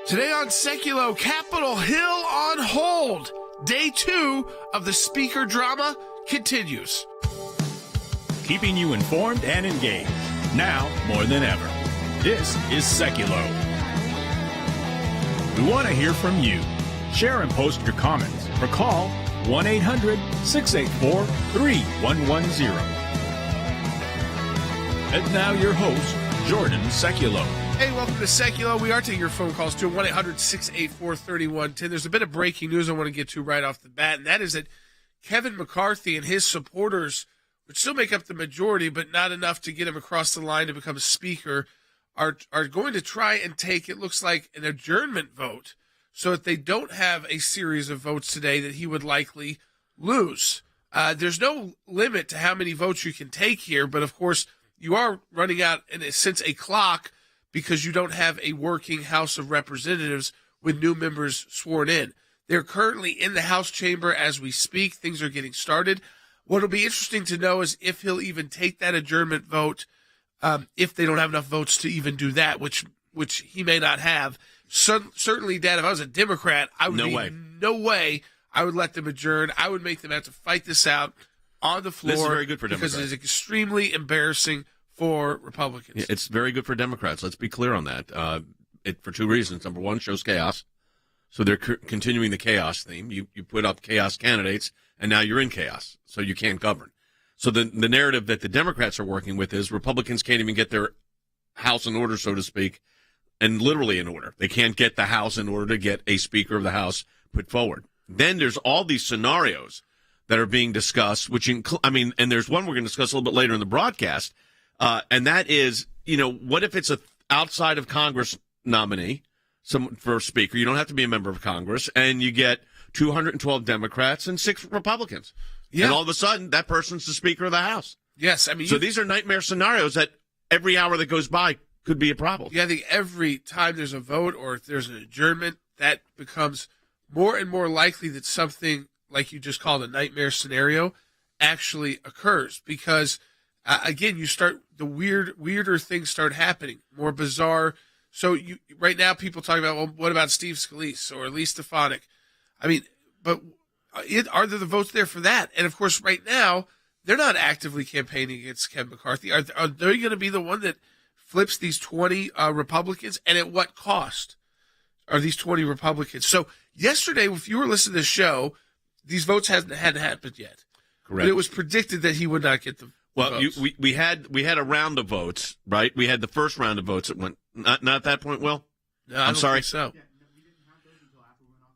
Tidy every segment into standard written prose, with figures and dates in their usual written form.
Today on Sekulow, Capitol Hill on hold. Day 2 of the speaker drama continues. Keeping you informed and engaged, now more than ever. This is Sekulow. We want to hear from you. Share and post your comments or call 1-800-684-3110. And now your host, Jordan Sekulow. Hey, welcome to Sekulow. We are taking your phone calls to 1-800-684-3110. There's a bit of breaking news I want to get to right off the bat, and that is that Kevin McCarthy and his supporters, which still make up the majority, but not enough to get him across the line to become speaker, are going to try and take, it looks like, an adjournment vote so that they don't have a series of votes today that he would likely lose. There's no limit to how many votes you can take here, but of course you are running out, in a sense, a clock because you don't have a working House of Representatives with new members sworn in. They're currently in the House chamber as we speak. Things are getting started. What will be interesting to know is if he'll even take that adjournment vote, if they don't have enough votes to even do that, which he may not have. Certainly, Dad, if I was a Democrat, I would no way I would let them adjourn. I would make them have to fight this out on the floor. This is very good for Democrats. Because it is extremely embarrassing for Republicans. Yeah, it's very good for Democrats. Let's be clear on that. For two reasons. Number one, shows chaos. So they're continuing the chaos theme. You put up chaos candidates, and now you're in chaos, so you can't govern. So the narrative that the Democrats are working with is Republicans can't even get their house in order, so to speak, and literally in order. They can't get the House in order to get a Speaker of the House put forward. Then there's all these scenarios that are being discussed, and there's one we're going to discuss a little bit later in the broadcast, and that is, what if it's a outside of Congress nominee for Speaker? You don't have to be a member of Congress, and you get 212 Democrats and 6 Republicans. Yeah. And all of a sudden, that person's the Speaker of the House. Yes, so these are nightmare scenarios that every hour that goes by could be a problem. Yeah, I think every time there's a vote or if there's an adjournment, that becomes more and more likely that something like you just called a nightmare scenario actually occurs. Because, again, you start the weirder things start happening, more bizarre. So right now people talk about, well, what about Steve Scalise or Elise Stefanik? But are there the votes there for that? And, of course, right now, they're not actively campaigning against Kevin McCarthy. Are they going to be the one that flips these 20 Republicans? And at what cost are these 20 Republicans? So yesterday, if you were listening to the show, these votes hadn't happened yet. Correct. But it was predicted that he would not get the votes. We had a round of votes, right? We had the first round of votes that went not at that point, Will? No, I don't sorry. think so.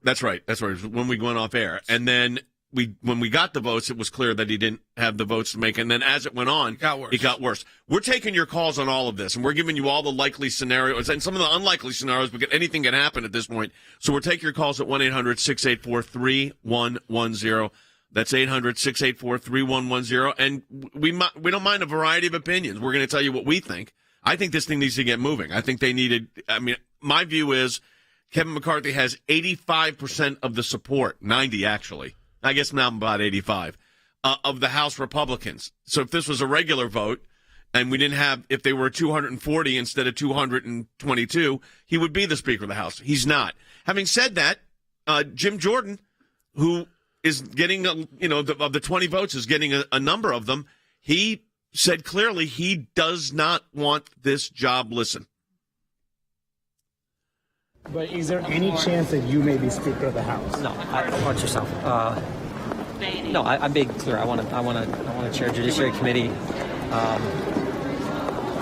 That's right. When we went off air. And then when we got the votes, it was clear that he didn't have the votes to make. And then as it went on, it got worse. We're taking your calls on all of this, and we're giving you all the likely scenarios and some of the unlikely scenarios, because anything can happen at this point. So we're taking your calls at 1-800-684-3110. That's 800-684-3110. And we don't mind a variety of opinions. We're going to tell you what we think. I think this thing needs to get moving. I think they needed – my view is – Kevin McCarthy has 85% of the support, 90 actually. I guess now I'm about 85 of the House Republicans. So if this was a regular vote and we didn't have, if they were 240 instead of 222, he would be the Speaker of the House. He's not. Having said that, Jim Jordan, who is getting, of the 20 votes, is getting a number of them. He said clearly he does not want this job. Listen. But is there any chance that you may be Speaker of the House? No, watch yourself. No, I'm being clear. I want to chair Judiciary Committee.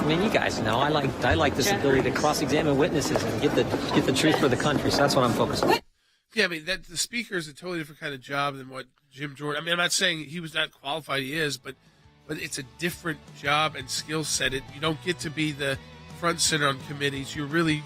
You guys know I like this ability to cross-examine witnesses and get the truth for the country. So that's what I'm focused on. Yeah, the Speaker is a totally different kind of job than what Jim Jordan. I'm not saying he was not qualified. He is, but it's a different job and skill set. You don't get to be the front center on committees. You're running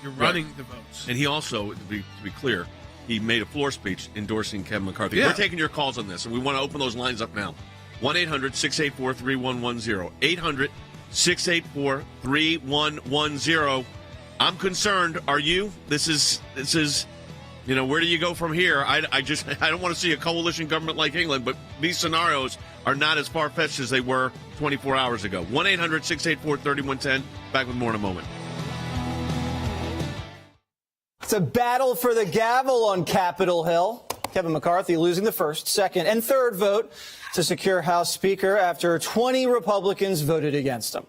the votes. And he also, to be clear, he made a floor speech endorsing Kevin McCarthy. Yeah. We're taking your calls on this, and we want to open those lines up now. 1-800-684-3110. 800-684-3110. I'm concerned. Are you? This is. Where do you go from here? I don't want to see a coalition government like England, but these scenarios are not as far-fetched as they were 24 hours ago. 1-800-684-3110. Back with more in a moment. It's a battle for the gavel on Capitol Hill. Kevin McCarthy losing the first, second, and third vote to secure House Speaker after 20 Republicans voted against him.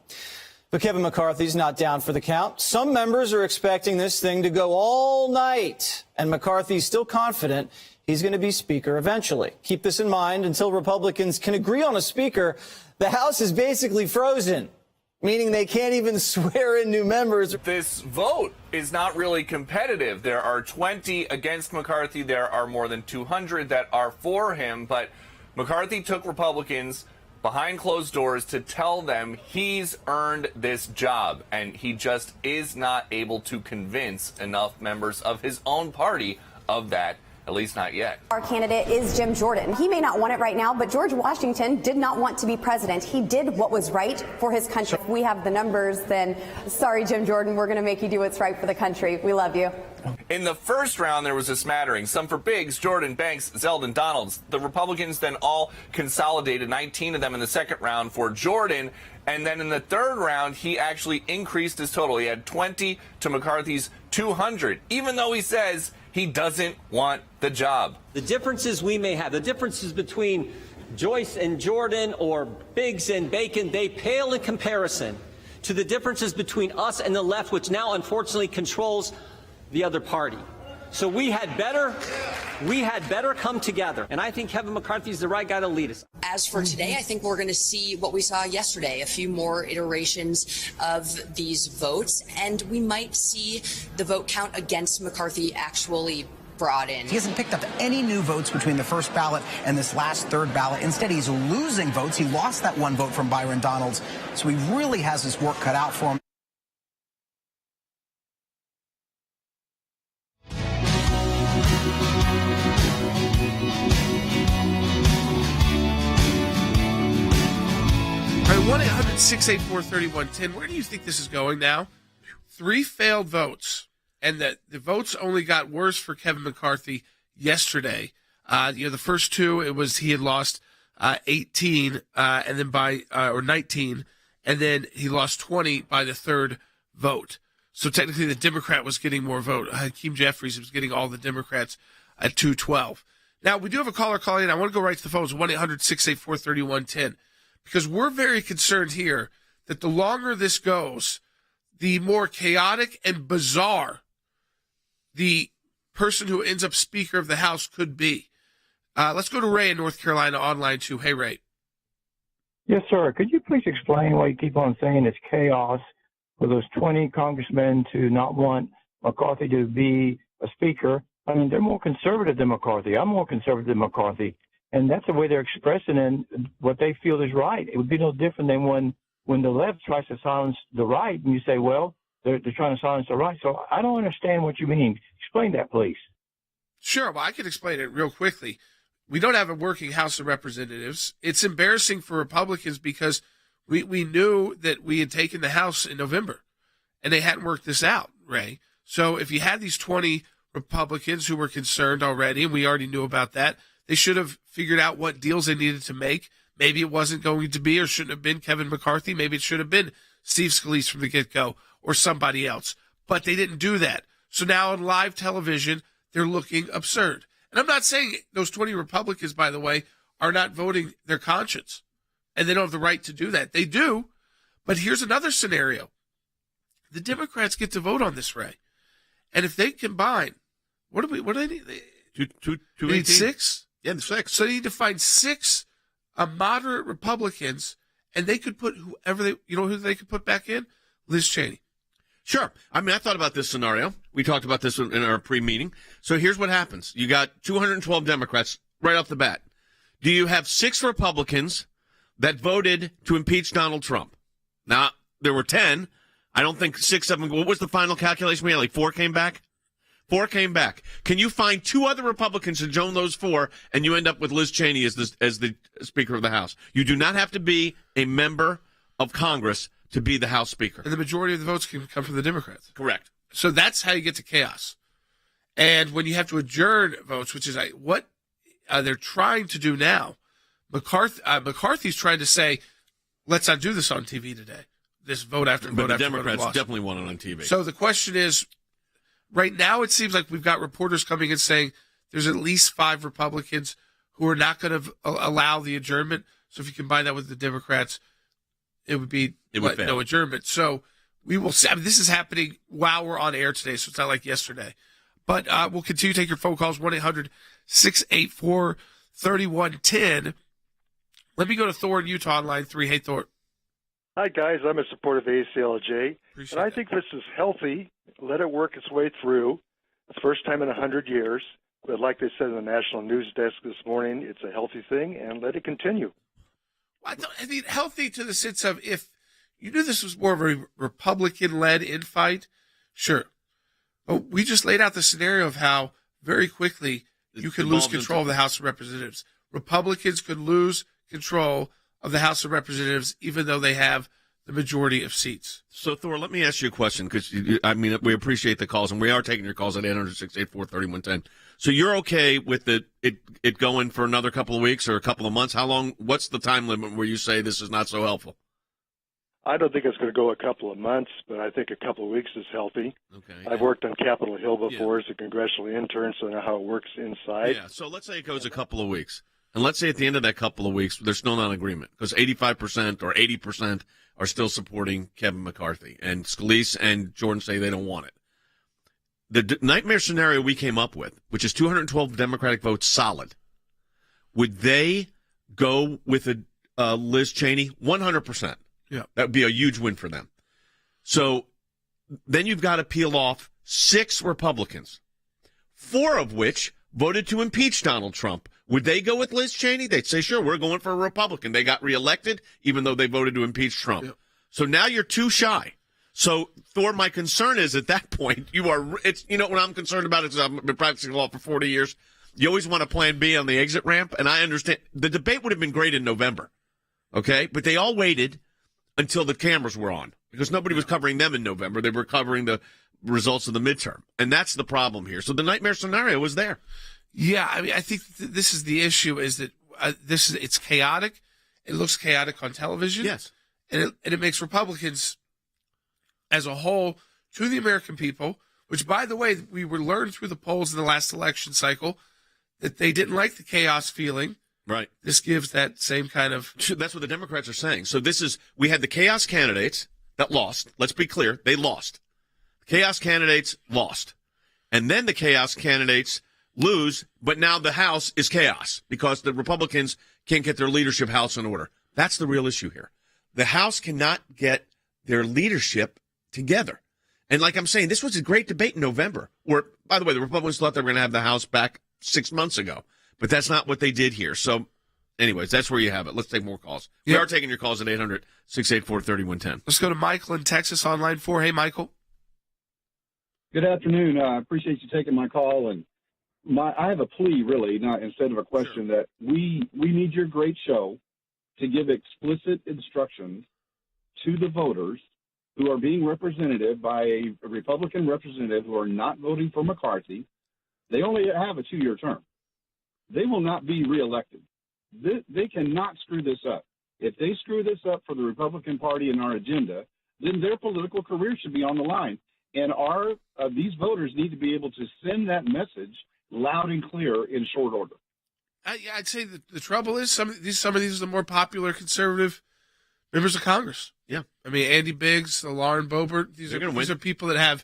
But Kevin McCarthy's not down for the count. Some members are expecting this thing to go all night, and McCarthy's still confident he's going to be Speaker eventually. Keep this in mind. Until Republicans can agree on a Speaker, the House is basically frozen, meaning they can't even swear in new members. This vote is not really competitive. There are 20 against McCarthy. There are more than 200 that are for him. But McCarthy took Republicans behind closed doors to tell them he's earned this job. And he just is not able to convince enough members of his own party of that. At least not yet. Our candidate is Jim Jordan. He may not want it right now, but George Washington did not want to be president. He did what was right for his country. If we have the numbers, then sorry, Jim Jordan, we're going to make you do what's right for the country. We love you. In the first round, there was a smattering. Some for Biggs, Jordan, Banks, Zeldin, Donalds. The Republicans then all consolidated, 19 of them in the second round for Jordan. And then in the third round, he actually increased his total. He had 20 to McCarthy's 200, even though he says he doesn't want the job. The differences we may have, the differences between Joyce and Jordan or Biggs and Bacon, they pale in comparison to the differences between us and the left, which now unfortunately controls the other party. So we had better come together. And I think Kevin McCarthy is the right guy to lead us. As for today, I think we're going to see what we saw yesterday, a few more iterations of these votes, and we might see the vote count against McCarthy actually brought in. He hasn't picked up any new votes between the first ballot and this last third ballot. Instead, he's losing votes. He lost that one vote from Byron Donalds. So he really has his work cut out for him. All right, 1-800-684-3110. Where do you think this is going now? 3 failed votes, and the votes only got worse for Kevin McCarthy yesterday. The first 2, it was he had lost 18, and then or 19, and then he lost 20 by the third vote. So technically, the Democrat was getting more vote. Hakeem Jeffries was getting all the Democrats at 212. Now, we do have a caller calling in. I want to go right to the phones, 1-800-684-3110, because we're very concerned here that the longer this goes, the more chaotic and bizarre the person who ends up Speaker of the House could be. Let's go to Ray in North Carolina on line 2. Hey, Ray. Yes, sir. Could you please explain why you keep on saying it's chaos for those 20 congressmen to not want McCarthy to be a speaker? I mean, they're more conservative than McCarthy. I'm more conservative than McCarthy. And that's the way they're expressing in what they feel is right. It would be no different than when the left tries to silence the right, and you say, well, they're trying to silence the right. So I don't understand what you mean. Explain that, please. Sure. Well, I can explain it real quickly. We don't have a working House of Representatives. It's embarrassing for Republicans because we knew that we had taken the House in November, and they hadn't worked this out, Ray. So if you had these 20 Republicans who were concerned already, and we already knew about that, they should have figured out what deals they needed to make. Maybe it wasn't going to be or shouldn't have been Kevin McCarthy. Maybe it should have been Steve Scalise from the get-go or somebody else. But they didn't do that. So now on live television, they're looking absurd. And I'm not saying those 20 Republicans, by the way, are not voting their conscience. And they don't have the right to do that. They do. But here's another scenario. The Democrats get to vote on this, Ray. And if they combine, what do they need? They need 6? Yeah, 6. So they need to find 6 moderate Republicans, and they could put whoever who they could put back in? Liz Cheney. Sure. I mean, I thought about this scenario. We talked about this in our pre-meeting. So here's what happens. You got 212 Democrats right off the bat. Do you have 6 Republicans that voted to impeach Donald Trump? Now, there were 10. I don't think 6 of them. What was the final calculation we had? Like 4 came back? 4 came back. Can you find 2 other Republicans to join those 4, and you end up with Liz Cheney as the Speaker of the House? You do not have to be a member of Congress to be the House Speaker. And the majority of the votes can come from the Democrats. Correct. So that's how you get to chaos. And when you have to adjourn votes, which is what they're trying to do now, McCarthy's trying to say, let's not do this on TV today. This vote after vote after vote. But the Democrats definitely want it on TV. So the question is, right now it seems like we've got reporters coming in saying there's at least 5 Republicans who are not going to allow the adjournment. So if you combine that with the Democrats, it would be no adjournment. So we will see. I mean, this is happening while we're on air today, so it's not like yesterday. But we'll continue to take your phone calls, 1-800-684-3110. Let me go to Thor in Utah on line 3. Hey, Thor. Hi, guys. I'm a supporter of ACLJ, Appreciate and I that. think this is healthy. Let it work its way through. It's the first time in 100 years. But like they said in the national news desk this morning, it's a healthy thing, and let it continue. I mean, healthy to the sense of if you knew this was more of a Republican-led infight, sure. But we just laid out the scenario of how very quickly you could lose control of the House of Representatives. Republicans could lose control of the House of Representatives even though they have the majority of seats. So, Thor, let me ask you a question because, I mean, we appreciate the calls, and we are taking your calls at 800-684-3110. So you're okay with it going for another couple of weeks or a couple of months? How long? What's the time limit where you say this is not so helpful? I don't think it's going to go a couple of months, but I think a couple of weeks is healthy. Okay. I've worked on Capitol Hill before as a congressional intern, so I know how it works inside. Yeah, so let's say it goes a couple of weeks. And let's say at the end of that couple of weeks, there's still not an agreement because 85% or 80% are still supporting Kevin McCarthy. And Scalise and Jordan say they don't want it. The nightmare scenario we came up with, which is 212 Democratic votes solid, would they go with Liz Cheney? 100%. Yeah. That would be a huge win for them. So then you've got to peel off 6 Republicans, 4 of which voted to impeach Donald Trump. Would they go with Liz Cheney? They'd say, sure, we're going for a Republican. They got reelected, even though they voted to impeach Trump. Yep. So now you're too shy. So, Thor, my concern is at that point, what I'm concerned about is I've been practicing law for 40 years. You always want a plan B on the exit ramp, and I understand. The debate would have been great in November, okay? But they all waited until the cameras were on because nobody was covering them in November. They were covering the results of the midterm, and that's the problem here. So the nightmare scenario was there. Yeah, I mean, I think this is the issue is that it's chaotic. It looks chaotic on television. Yes. And it makes Republicans as a whole to the American people, which, by the way, we were learned through the polls in the last election cycle that they didn't like the chaos feeling. Right. This gives that same kind of... That's what the Democrats are saying. So we had the chaos candidates that lost. Let's be clear. They lost. Chaos candidates lost. And then the chaos candidates lose, but now the House is chaos because the Republicans can't get their leadership house in order. That's the real issue here. The House cannot get their leadership together. And like I'm saying, this was a great debate in November. Or, by the way, the Republicans thought they were going to have the House back 6 months ago. But that's not what they did here. So, anyways, that's where you have it. Let's take more calls. We are taking your calls at 800-684-3110. Let's go to Michael in Texas on line 4. Hey, Michael. Good afternoon. I appreciate you taking my call. And I have a plea, really, not instead of a question, that we need your great show to give explicit instructions to the voters who are being represented by a Republican representative who are not voting for McCarthy. They only have a 2-year term. They will not be reelected. They cannot screw this up. If they screw this up for the Republican Party and our agenda, then their political career should be on the line. And these voters need to be able to send that message loud and clear in short order. I'd say the trouble is some of these are the more popular conservative members of Congress. Yeah. I mean, Andy Biggs, Lauren Boebert, these are people that have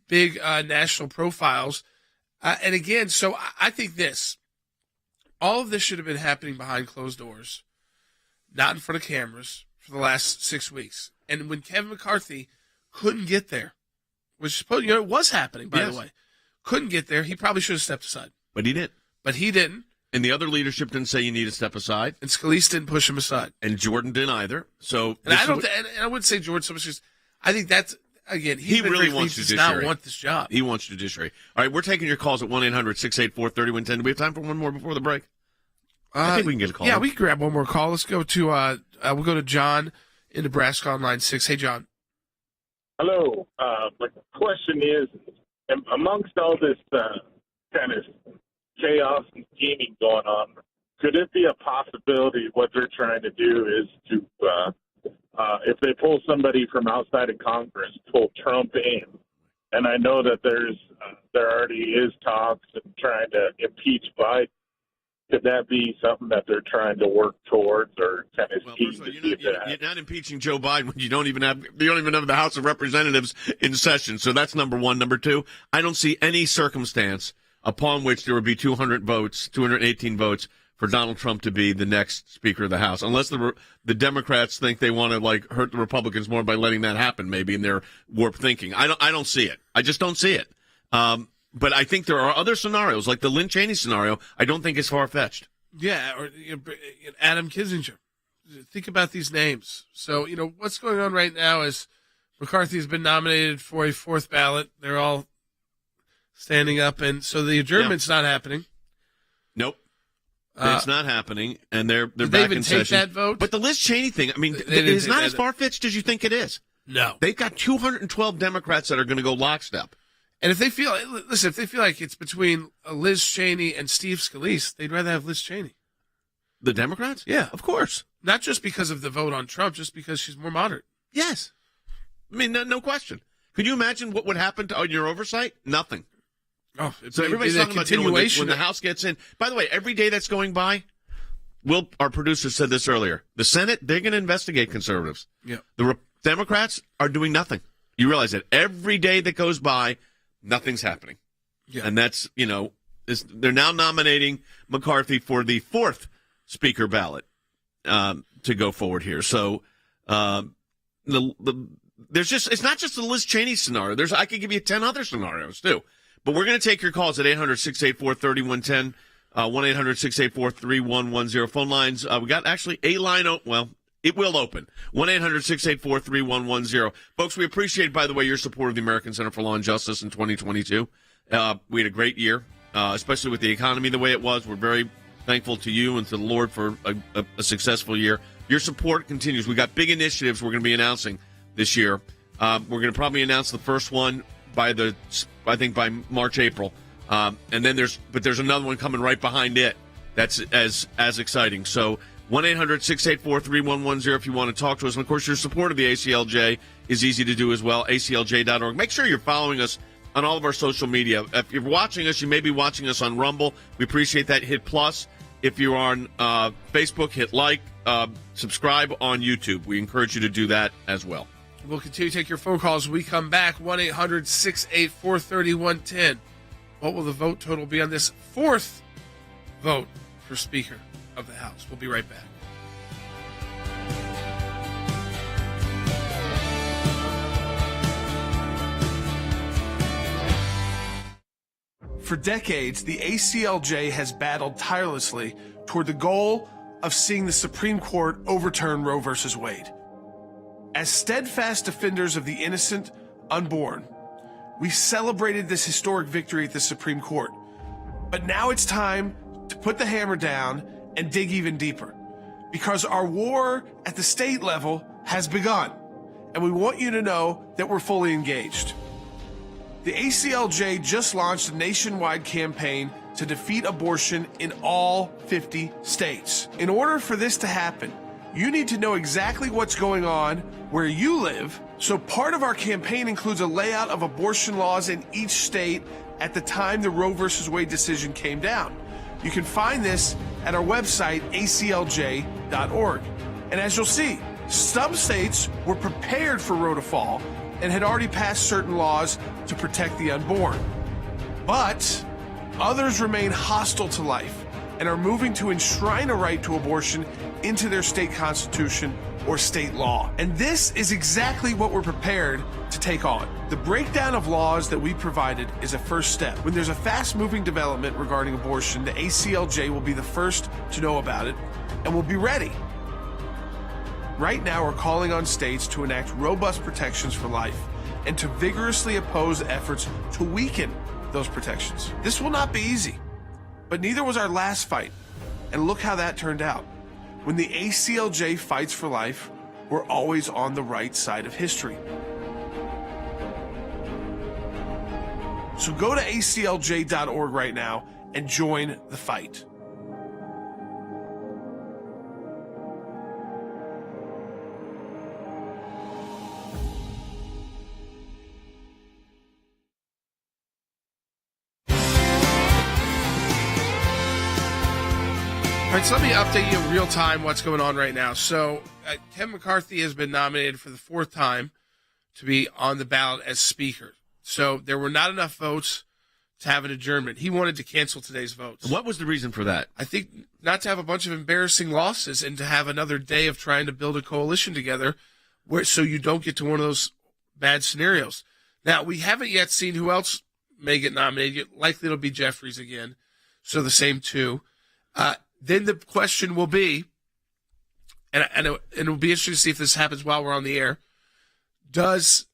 big national profiles. And again, so I think all of this should have been happening behind closed doors, not in front of cameras for the last 6 weeks. And when Kevin McCarthy couldn't get there, which it was happening, by the way, couldn't get there, he probably should have stepped aside. But he didn't. And the other leadership didn't say you need to step aside. And Scalise didn't push him aside. And Jordan didn't either. So, and I wouldn't say Jordan so much. I think that's, again, he really wants does judiciary. not want this job. He wants judiciary. All right, we're taking your calls at 1-800-684-3110. Do we have time for one more before the break? I think we can get a call. Yeah, we can grab one more call. Let's go to we'll go to John in Nebraska on line 6. Hey, John. Hello. My question is, amongst all this kind of chaos and scheming going on, could it be a possibility what they're trying to do is to, if they pull somebody from outside of Congress, pull Trump in? And I know that there's there already is talks and trying to impeach Biden, could that be something that they're trying to work towards or kind of scheme to see if it happens? You're not impeaching Joe Biden when you don't even have the House of Representatives in session. So that's number one. Number two, I don't see any circumstance upon which there would be 218 votes for Donald Trump to be the next Speaker of the House, unless the Democrats think they want to hurt the Republicans more by letting that happen, maybe in their warped thinking. I don't see it. I just don't see it. But I think there are other scenarios, like the Lynn Cheney scenario. I don't think is far fetched. Yeah, or Adam Kinzinger. Think about these names. So what's going on right now is McCarthy has been nominated for a fourth ballot. They're all standing up, and so the adjournment's not happening. Nope. It's not happening, and they're did back they even in take session. that vote? But the Liz Cheney thing, I mean, They it's didn't not take as that. far-fetched as you think it is. No. They've got 212 Democrats that are going to go lockstep. And if they feel like it's between Liz Cheney and Steve Scalise, they'd rather have Liz Cheney. The Democrats? Yeah. Of course. Not just because of the vote on Trump, just because she's more moderate. Yes. I mean, no question. Could you imagine what would happen on your oversight? Nothing. Oh, so everybody's talking about when the House gets in. By the way, every day that's going by, our producer said this earlier, the Senate, they're going to investigate conservatives. Yeah. The Democrats are doing nothing. You realize that every day that goes by, nothing's happening. Yeah. And that's, they're now nominating McCarthy for the fourth Speaker ballot to go forward here. So it's not just the Liz Cheney scenario. I could give you 10 other scenarios too. But we're going to take your calls at 800-684-3110, 1-800-684-3110. Phone lines, we got actually a line open. Well, it will open. 1-800-684-3110. Folks, we appreciate, by the way, your support of the American Center for Law and Justice in 2022. We had a great year, especially with the economy the way it was. We're very thankful to you and to the Lord for a successful year. Your support continues. We got big initiatives we're going to be announcing this year. We're going to probably announce the first one by March, April. And then there's another one coming right behind it. That's as exciting. So 1-800-684-3110 if you want to talk to us. And, of course, your support of the ACLJ is easy to do as well, aclj.org. Make sure you're following us on all of our social media. If you're watching us, you may be watching us on Rumble. We appreciate that. Hit plus. If you're on Facebook, hit like. Subscribe on YouTube. We encourage you to do that as well. We'll continue to take your phone calls when we come back. 1-800-684-3110. What will the vote total be on this fourth vote for Speaker of the House? We'll be right back. For decades, the ACLJ has battled tirelessly toward the goal of seeing the Supreme Court overturn Roe v. Wade. As steadfast defenders of the innocent unborn, we celebrated this historic victory at the Supreme Court. But now it's time to put the hammer down and dig even deeper, because our war at the state level has begun, and we want you to know that we're fully engaged. The ACLJ just launched a nationwide campaign to defeat abortion in all 50 states. In order for this to happen, you need to know exactly what's going on where you live. So part of our campaign includes a layout of abortion laws in each state at the time the Roe v. Wade decision came down. You can find this at our website, aclj.org. And as you'll see, some states were prepared for Roe to fall and had already passed certain laws to protect the unborn. But others remain hostile to life and are moving to enshrine a right to abortion into their state constitution or state law. And this is exactly what we're prepared to take on. The breakdown of laws that we provided is a first step. When there's a fast-moving development regarding abortion, the ACLJ will be the first to know about it and will be ready. Right now, we're calling on states to enact robust protections for life and to vigorously oppose efforts to weaken those protections. This will not be easy, but neither was our last fight. And look how that turned out. When the ACLJ fights for life, we're always on the right side of history. So go to aclj.org right now and join the fight. All right, so let me update you in real time what's going on right now. So Kevin McCarthy has been nominated for the 4th time to be on the ballot as Speaker. So there were not enough votes to have an adjournment. He wanted to cancel today's votes. What was the reason for that? I think not to have a bunch of embarrassing losses and to have another day of trying to build a coalition together so you don't get to one of those bad scenarios. Now, we haven't yet seen who else may get nominated. Likely it'll be Jeffries again. So the same 2. Then the question will be, and it'll be interesting to see if this happens while we're on the air, does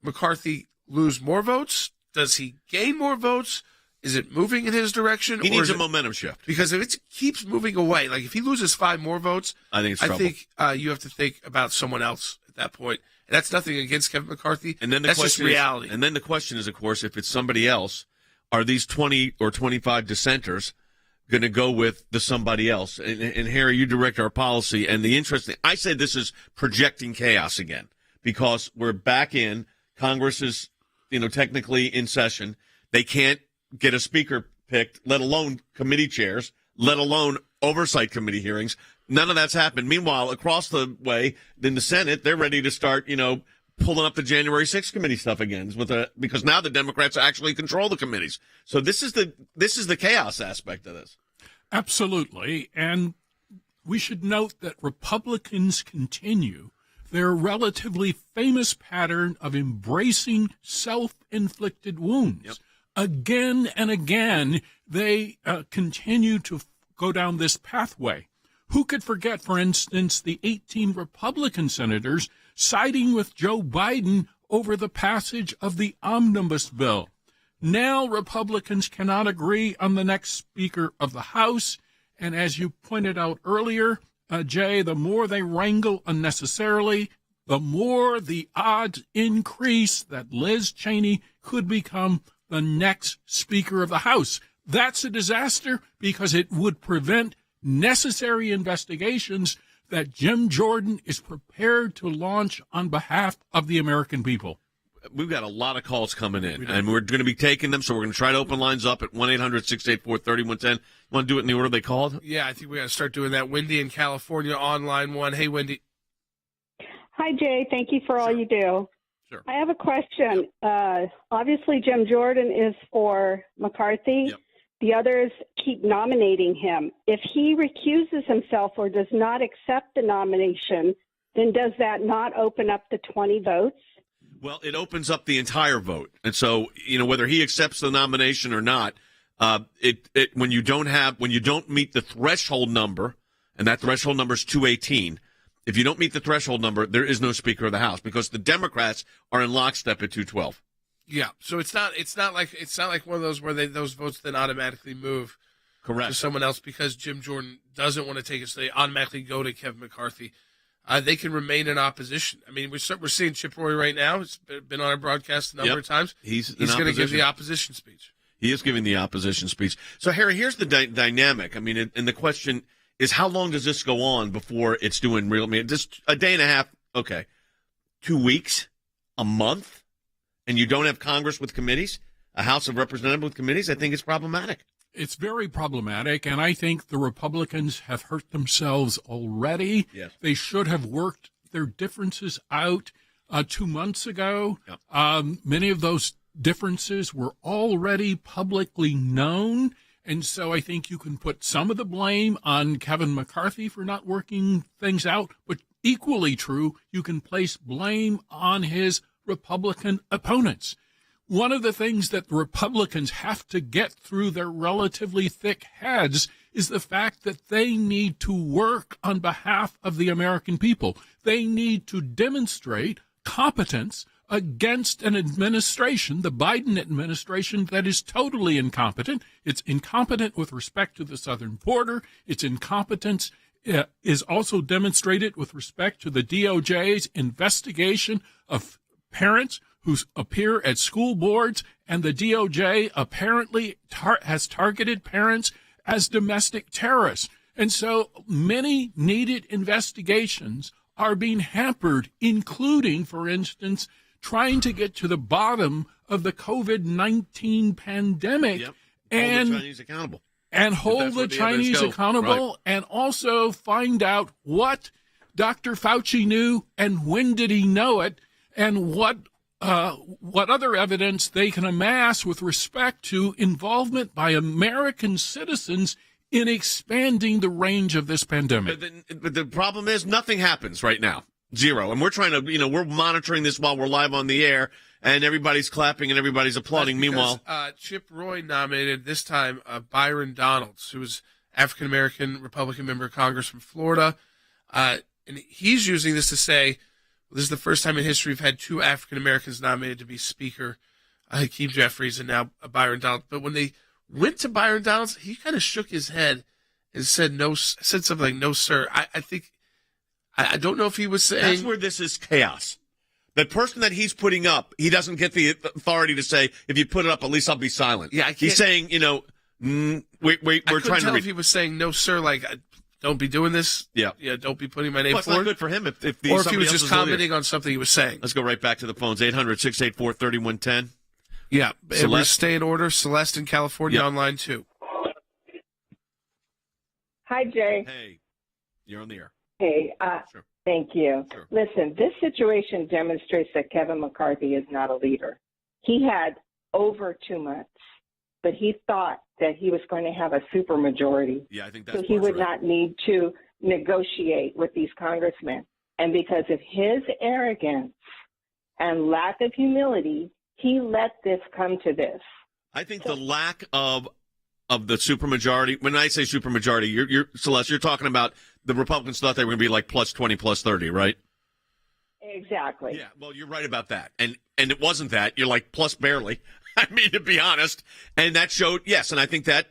McCarthy lose more votes? Does he gain more votes? Is it moving in his direction? He needs a momentum shift. Because if it keeps moving away, like if he loses 5 more votes, I think you have to think about someone else at that point. And that's nothing against Kevin McCarthy. And then that's just reality. And then the question is, of course, if it's somebody else, are these 20 or 25 dissenters going to go with the somebody else? And Harry, you direct our policy. And the interesting, I say this is projecting chaos again because we're back in. Congress is, technically in session. They can't get a speaker picked, let alone committee chairs, let alone oversight committee hearings. None of that's happened. Meanwhile, across the way in the Senate, they're ready to start, pulling up the January 6th committee stuff again because now the Democrats actually control the committees. So this is the chaos aspect of this. Absolutely. And we should note that Republicans continue their relatively famous pattern of embracing self-inflicted wounds. Yep. Again and again, they continue to go down this pathway. Who could forget, for instance, the 18 Republican senators siding with Joe Biden over the passage of the omnibus bill? Now Republicans cannot agree on the next Speaker of the House. And as you pointed out earlier, Jay, the more they wrangle unnecessarily, the more the odds increase that Liz Cheney could become the next Speaker of the House. That's a disaster because it would prevent necessary investigations that Jim Jordan is prepared to launch on behalf of the American people. We've got a lot of calls coming in, and we're going to be taking them, so we're going to try to open lines up at 1-800-684-3110. You want to do it in the order they called? Yeah, I think we got to start doing that. Wendy in California on line 1. Hey, Wendy. Hi, Jay. Thank you for all you do. Sure. I have a question. Obviously, Jim Jordan is for McCarthy. Yep. The others keep nominating him. If he recuses himself or does not accept the nomination, then does that not open up the 20 votes? Well, it opens up the entire vote. And so, whether he accepts the nomination or not, when you don't meet the threshold number, and that threshold number is 218, if you don't meet the threshold number, there is no Speaker of the House because the Democrats are in lockstep at 212. Yeah, so it's not like one of those where those votes then automatically move correct to someone else because Jim Jordan doesn't want to take it, so they automatically go to Kevin McCarthy. They can remain in opposition. I mean, we're seeing Chip Roy right now. He's been on our broadcast a number of times. He's going to give the opposition speech. He is giving the opposition speech. So, Harry, here's the dynamic. I mean, and the question is, how long does this go on before it's doing real? I mean, just a day and a half, okay. 2 weeks, a month, and you don't have Congress with committees, a House of Representatives with committees? I think it's problematic. It's very problematic, and I think the Republicans have hurt themselves already. Yes. They should have worked their differences out 2 months ago. Yep. Many of those differences were already publicly known, and so I think you can put some of the blame on Kevin McCarthy for not working things out, but equally true, you can place blame on his Republican opponents. One of the things that the Republicans have to get through their relatively thick heads is the fact that they need to work on behalf of the American people. They need to demonstrate competence against an administration, the Biden administration, that is totally incompetent. It's incompetent with respect to the southern border. Its incompetence is also demonstrated with respect to the DOJ's investigation of parents who appear at school boards, and the DOJ apparently has targeted parents as domestic terrorists. And so many needed investigations are being hampered, including, for instance, trying to get to the bottom of the COVID-19 pandemic. Yep. And hold the Chinese accountable. and hold the Chinese accountable, and also find out what Dr. Fauci knew and when did he know it, and what other evidence they can amass with respect to involvement by American citizens in expanding the range of this pandemic. But the problem is nothing happens right now. Zero. And we're trying to, we're monitoring this while we're live on the air, and everybody's clapping and everybody's applauding. Meanwhile, Chip Roy nominated this time Byron Donalds, who was African-American Republican member of Congress from Florida. And he's using this to say, this is the first time in history we've had two African-Americans nominated to be Speaker, Hakeem Jeffries and now Byron Donalds. But when they went to Byron Donalds, he kind of shook his head and said something like, "No, sir." I think, I don't know if he was saying. That's where this is chaos. The person that he's putting up, he doesn't get the authority to say, if you put it up, at least I'll be silent. Yeah, he's saying, we're trying to. If he was saying, "No, sir," like, don't be doing this. Yeah. Don't be putting my name forward. It's not good for him if or if he was just commenting on something he was saying. Let's go right back to the phones. 800-684-3110. Yeah. Celeste. Stay in order. Celeste in California on line 2. Hi, Jay. Hey, you're on the air. Hey, Sure. Thank you. Sure. Listen, this situation demonstrates that Kevin McCarthy is not a leader. He had over 2 months, but he thought that he was going to have a supermajority. Yeah, I think that's so he would not need to negotiate with these congressmen. And because of his arrogance and lack of humility, he let this come to this. I think the lack of the supermajority. When I say supermajority, you're Celeste, you're talking about the Republicans thought they were going to be like plus 20, plus 30, right? Exactly. Yeah, well, you're right about that. And it wasn't that. You're like plus barely. I mean, to be honest. And that showed, yes, and I think that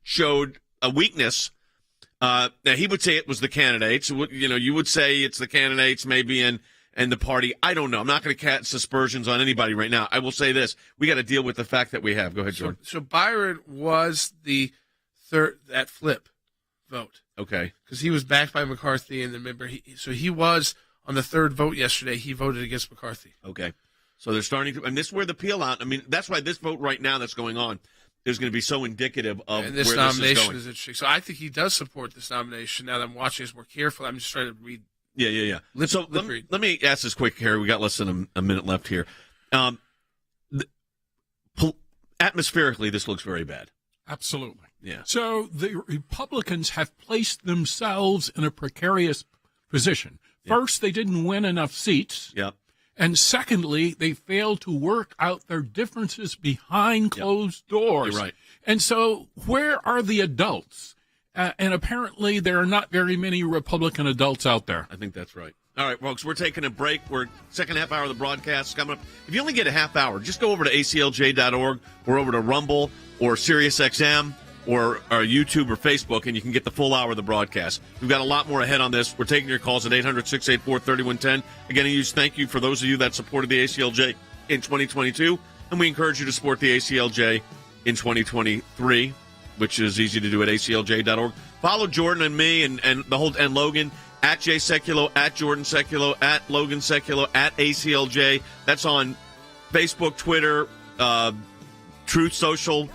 showed a weakness. Now, he would say it was the candidates. You would say it's the candidates maybe and the party. I don't know. I'm not going to cast aspersions on anybody right now. I will say this. We got to deal with the fact that we have. Go ahead, Jordan. So Byron was the third, that flip vote. Okay. Because he was backed by McCarthy, and remember, he was on the third vote yesterday. He voted against McCarthy. Okay. So they're starting to, and this is where the peel out. I mean, that's why this vote right now that's going on is going to be so indicative of and this where nomination this is going. Is interesting. So I think he does support this nomination. Now that I'm watching this more carefully, I'm just trying to read. Yeah. So let me ask this quick, Harry. We got less than a minute left here. Atmospherically, this looks very bad. Absolutely. Yeah. So the Republicans have placed themselves in a precarious position. First, they didn't win enough seats. Yep. And secondly, they failed to work out their differences behind closed doors. You're right. And so where are the adults? And apparently there are not very many Republican adults out there. I think that's right. All right, folks, we're taking a break. We're second half hour of the broadcast coming up. If you only get a half hour, just go over to aclj.org or over to Rumble or SiriusXM or YouTube or Facebook, and you can get the full hour of the broadcast. We've got a lot more ahead on this. We're taking your calls at 800-684-3110. Again, a huge thank you for those of you that supported the ACLJ in 2022, and we encourage you to support the ACLJ in 2023, which is easy to do at aclj.org. Follow Jordan and me and Logan at Jay Sekulow, at Jordan Sekulow, at Logan Sekulow, at ACLJ. That's on Facebook, Twitter, Truth Social,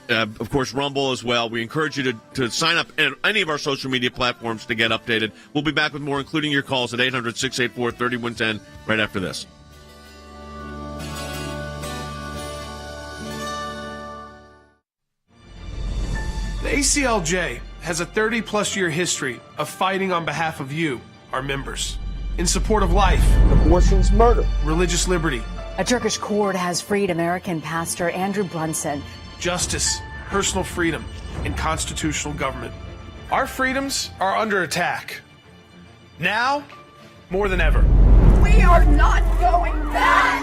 of course, Rumble as well. We encourage you to sign up at any of our social media platforms to get updated. We'll be back with more, including your calls at 800-684-3110 right after this. The ACLJ has a 30-plus year history of fighting on behalf of you, our members, in support of life, Abortion's murder, religious liberty, A Turkish court has freed American pastor Andrew Brunson. justice, personal freedom, and constitutional government. Our freedoms are under attack. Now, more than ever. We are not going back.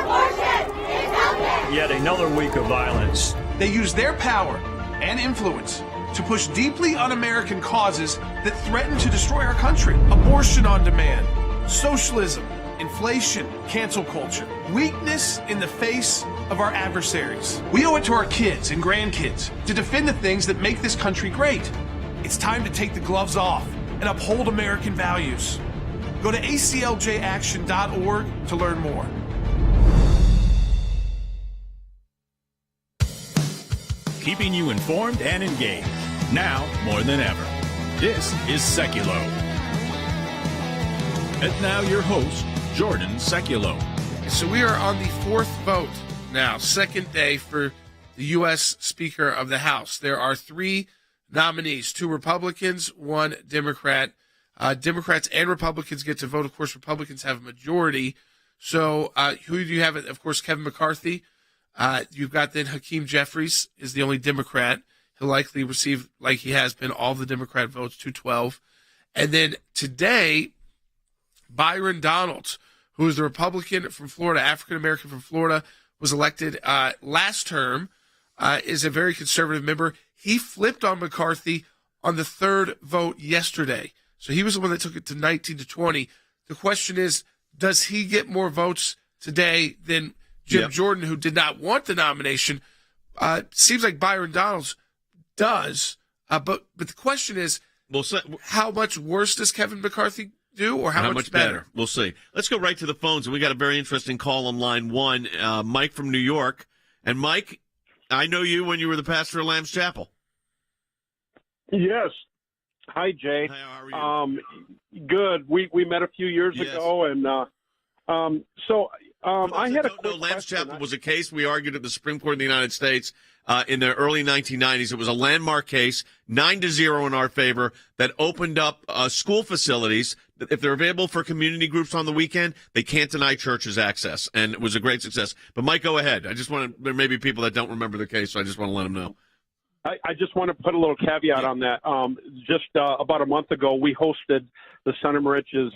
Abortion is healthy. Yet another week of violence. They use their power and influence to push deeply un-American causes that threaten to destroy our country. Abortion on demand, socialism, inflation, cancel culture, weakness in the face of our adversaries. We owe it to our kids and grandkids to defend the things that make this country great. It's time to take the gloves off and uphold American values. Go to acljaction.org to learn more. keeping you informed and engaged. Now more than ever. This is Sekulow. And now your host, Jordan Sekulow. So we are on the fourth vote now, second day for the U.S. Speaker of the House. There are three nominees, two Republicans, one Democrat. Democrats and Republicans get to vote. Of course, Republicans have a majority. So who do you have? Of course, Kevin McCarthy. You've got then Hakeem Jeffries is the only Democrat. He'll likely receive, like he has been, all the Democrat votes, 212. And then today, Byron Donalds, who is the Republican from Florida, African-American from Florida, was elected last term, is a very conservative member. He flipped on McCarthy on the third vote yesterday. So he was the one that took it to 19-20. The question is, does he get more votes today than Jim Jordan, who did not want the nomination? Seems like Byron Donalds does. But the question is, how much worse does Kevin McCarthy do, or how much better? We'll see. Let's go right to the phones, and we got a very interesting call on line one. Mike from New York. And Mike, I know you when you were the pastor of Lamb's Chapel. Yes. Hi, Jay. Hi, how are you? Good. We met a few years ago, and I had a quick Lamb's question. Chapel was a case we argued at the Supreme Court of the United States in the early 1990s. It was a landmark case, 9-0 in our favor, that opened up school facilities. If they're available for community groups on the weekend, they can't deny churches access, and it was a great success. But Mike, go ahead. There may be people that don't remember the case, so I just want to let them know. I just want to put a little caveat on that. Just about a month ago, we hosted the Son of Rich's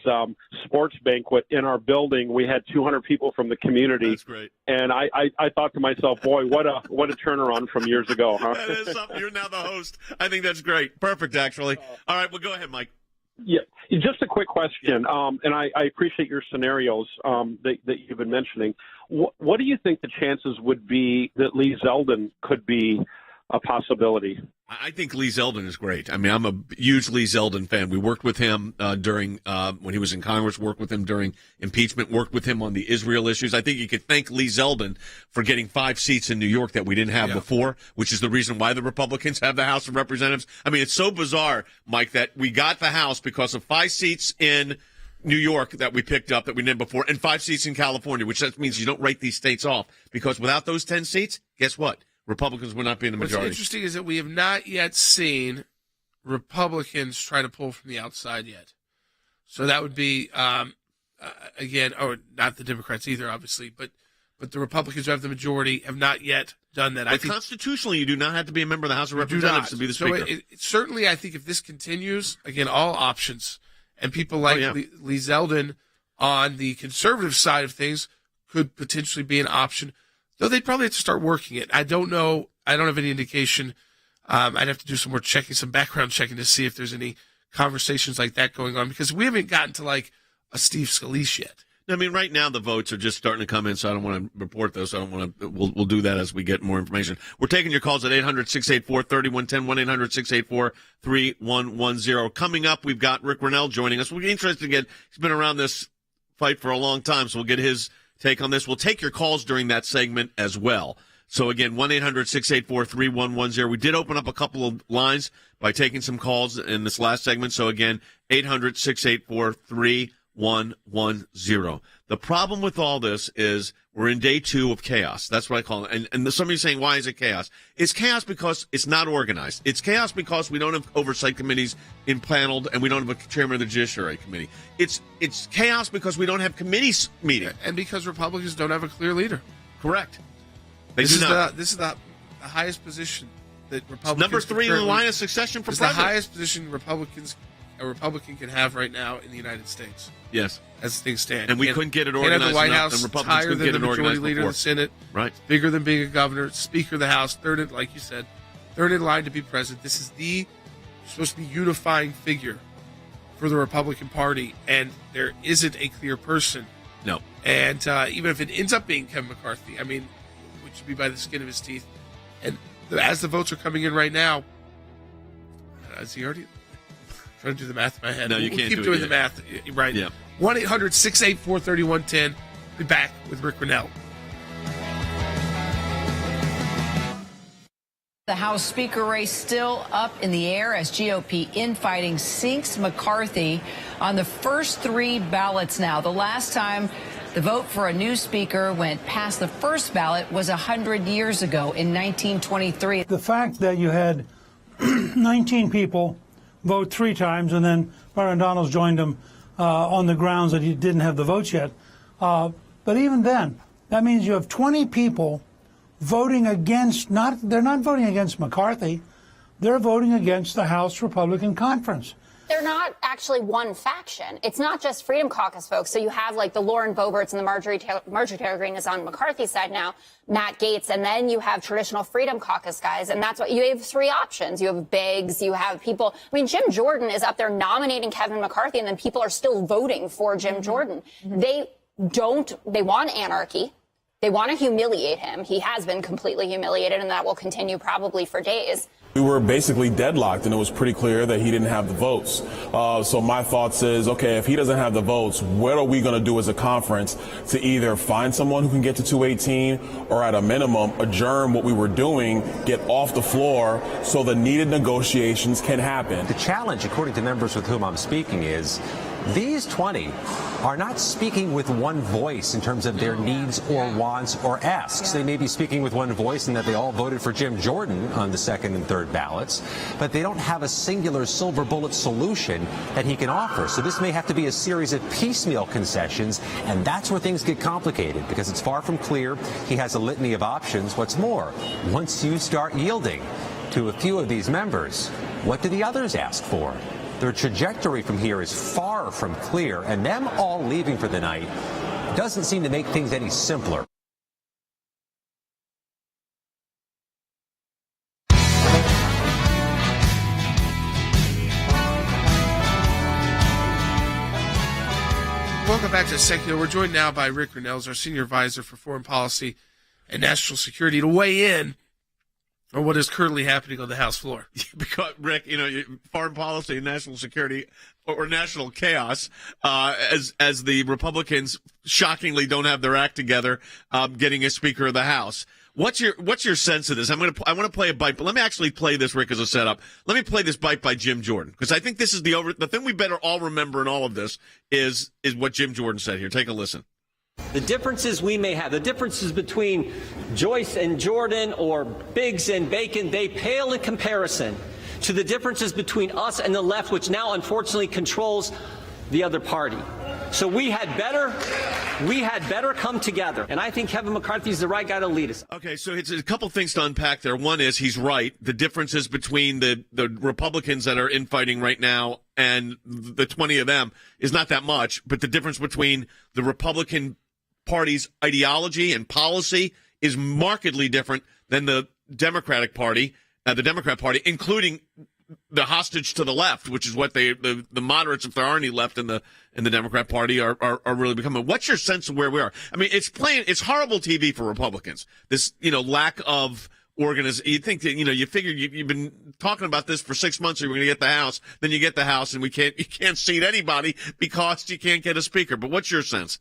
sports banquet in our building. We had 200 people from the community. That's great. And I thought to myself, boy, what a turnaround from years ago, huh? That is something. You're now the host. I think that's great. Perfect, actually. All right, well, go ahead, Mike. Yeah, just a quick question, and I appreciate your scenarios that you've been mentioning. What do you think the chances would be that Lee Zeldin could be a possibility? I think Lee Zeldin is great. I mean, I'm a huge Lee Zeldin fan. We worked with him during when he was in Congress, worked with him during impeachment, worked with him on the Israel issues. I think you could thank Lee Zeldin for getting 5 seats in New York that we didn't have before, which is the reason why the Republicans have the House of Representatives. I mean, it's so bizarre, Mike, that we got the House because of 5 seats in New York that we picked up that we didn't before, and 5 seats in California, which that means you don't write these states off, because without those 10 seats, guess what? Republicans would not be in the majority. What's interesting is that we have not yet seen Republicans try to pull from the outside yet. So that would be, again, not the Democrats either, obviously, but the Republicans who have the majority have not yet done that. But constitutionally, you do not have to be a member of the House of Representatives to be the Speaker. So certainly, I think if this continues, again, all options, and people like Lee Zeldin on the conservative side of things could potentially be an option. Though they'd probably have to start working it. I don't know. I don't have any indication. I'd have to do some more checking, some background checking to see if there's any conversations like that going on, because we haven't gotten to like a Steve Scalise yet. I mean, right now the votes are just starting to come in, so I don't want to report those. I don't want to. We'll do that as we get more information. We're taking your calls at 800-684-3110, 1-800-684-3110. Coming up, we've got Rick Rennell joining us. We'll be interested to get. He's been around this fight for a long time, so we'll get his take on this. We'll take your calls during that segment as well. So again, 1-800-684-3110. We did open up a couple of lines by taking some calls in this last segment. So again, 800-684-3110. The problem with all this is we're in day 2 of chaos. That's what I call it. And somebody's saying, why is it chaos? It's chaos because it's not organized. It's chaos because we don't have oversight committees impaneled, and we don't have a chairman of the Judiciary Committee. It's chaos because we don't have committees meeting. And because Republicans don't have a clear leader. Correct. This is the highest position that Republicans. Number 3 in the line of succession for president. It's the highest position a Republican can have right now in the United States. Yes. As things stand. And we couldn't get it organized have the White enough, House, and Republicans couldn't get it organized majority leader before. of the Senate. Right. It's bigger than being a governor. Speaker of the House, third in, like you said, third in line to be president. This is supposed to be unifying figure for the Republican Party, and there isn't a clear person. No. And even if it ends up being Kevin McCarthy, I mean, which would be by the skin of his teeth. And as the votes are coming in right now, is he already trying to do the math in my head? No, you can't keep do doing it the math, right? Yeah. 1-800-684-3110. Be back with Rick Rennell. The House Speaker race still up in the air as GOP infighting sinks McCarthy on the first three ballots now. The last time the vote for a new speaker went past the first ballot was 100 years ago in 1923. The fact that you had 19 people vote three times and then Byron Donalds joined them on the grounds that he didn't have the votes yet. But even then, that means you have 20 people voting against, they're not voting against McCarthy, they're voting against the House Republican Conference. They're not actually one faction. It's not just Freedom Caucus folks. So you have like the Lauren Boeberts and the Marjorie Taylor Greene is on McCarthy's side now, Matt Gaetz, and then you have traditional Freedom Caucus guys. And that's what you have three options. You have Biggs, you have people. I mean, Jim Jordan is up there nominating Kevin McCarthy, and then people are still voting for Jim Jordan. They want anarchy. They want to humiliate him. He has been completely humiliated, and that will continue probably for days. We were basically deadlocked, and it was pretty clear that he didn't have the votes. So my thoughts is, okay, if he doesn't have the votes, what are we going to do as a conference to either find someone who can get to 218 or at a minimum adjourn what we were doing, get off the floor so the needed negotiations can happen? The challenge, according to members with whom I'm speaking, is these 20 are not speaking with one voice in terms of their needs or wants or asks. They may be speaking with one voice in that they all voted for Jim Jordan on the second and third ballots, but they don't have a singular silver bullet solution that he can offer. So this may have to be a series of piecemeal concessions, and that's where things get complicated because it's far from clear he has a litany of options. What's more, once you start yielding to a few of these members, what do the others ask for? Their trajectory from here is far from clear, and them all leaving for the night doesn't seem to make things any simpler. Welcome back to Sekulow. We're joined now by Rick Rinells, our Senior Advisor for Foreign Policy and National Security, to weigh in on what is currently happening on the House floor. Because, Rick, foreign policy and national security or national chaos, as the Republicans shockingly don't have their act together, getting a Speaker of the House. What's your sense of this? I want to play a bite, but let me actually play this, Rick, as a setup. Let me play this bite by Jim Jordan, because I think this is the thing we better all remember in all of this is what Jim Jordan said here. Take a listen. The differences we may have, the differences between Joyce and Jordan or Biggs and Bacon, they pale in comparison to the differences between us and the left, which now unfortunately controls the other party. So we had better come together. And I think Kevin McCarthy is the right guy to lead us. Okay, so it's a couple things to unpack there. One is he's right. The differences between the Republicans that are infighting right now and the 20 of them is not that much. But the difference between the Republican Party's ideology and policy is markedly different than the Democratic Party, the Democrat Party, including the hostage to the left, which is what the moderates, if there are any left in the Democrat Party, are really becoming. What's your sense of where we are? I mean, it's horrible TV for Republicans. This, lack of organization. You think that, you figure you've been talking about this for 6 months, you're going to get the House, then you get the House, and you can't seat anybody because you can't get a speaker. But what's your sense?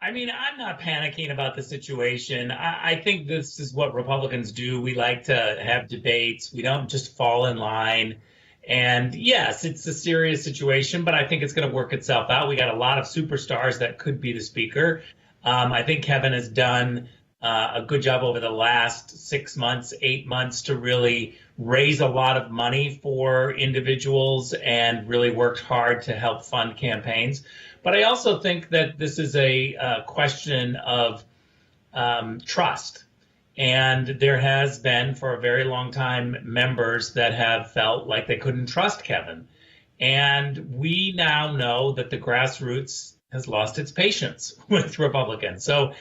I mean, I'm not panicking about the situation. I think this is what Republicans do. We like to have debates. We don't just fall in line. And yes, it's a serious situation, but I think it's going to work itself out. We got a lot of superstars that could be the speaker. I think Kevin has done a good job over the last 6 months, 8 months to really raise a lot of money for individuals and really worked hard to help fund campaigns. But I also think that this is a question of trust. And there has been, for a very long time, members that have felt like they couldn't trust Kevin. And we now know that the grassroots has lost its patience with Republicans. So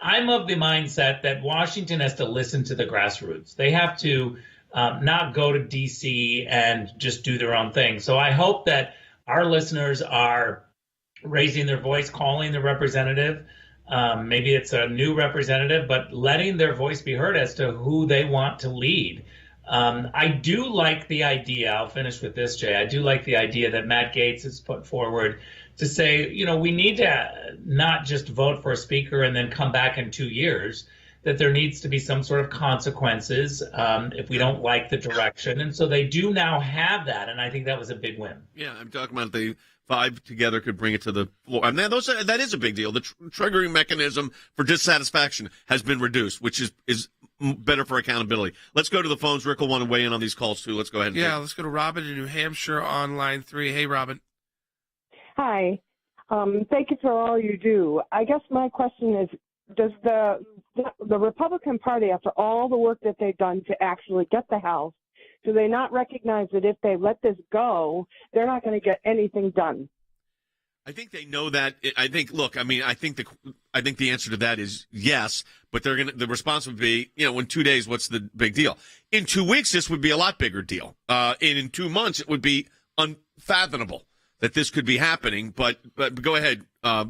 I'm of the mindset that Washington has to listen to the grassroots. They have to not go to D.C. and just do their own thing. So I hope that our listeners are raising their voice, calling the representative. Maybe it's a new representative, but letting their voice be heard as to who they want to lead. I do like the idea, I'll finish with this, Jay, I do like the idea that Matt Gaetz has put forward to say, we need to not just vote for a speaker and then come back in 2 years. that there needs to be some sort of consequences if we don't like the direction. And so they do now have that, and I think that was a big win. Yeah, I'm talking about the 5 together could bring it to the floor. And that is a big deal. The triggering mechanism for dissatisfaction has been reduced, which is better for accountability. Let's go to the phones. Rick will want to weigh in on these calls, too. Let's go ahead. Let's go to Robin in New Hampshire on line 3. Hey, Robin. Hi. Thank you for all you do. I guess my question is, does the Republican Party, after all the work that they've done to actually get the House, do they not recognize that if they let this go, they're not going to get anything done? I think they know that. I think the answer to that is yes, but the response would be, in 2 days, what's the big deal? In 2 weeks, this would be a lot bigger deal. And in 2 months, it would be unfathomable that this could be happening. But go ahead,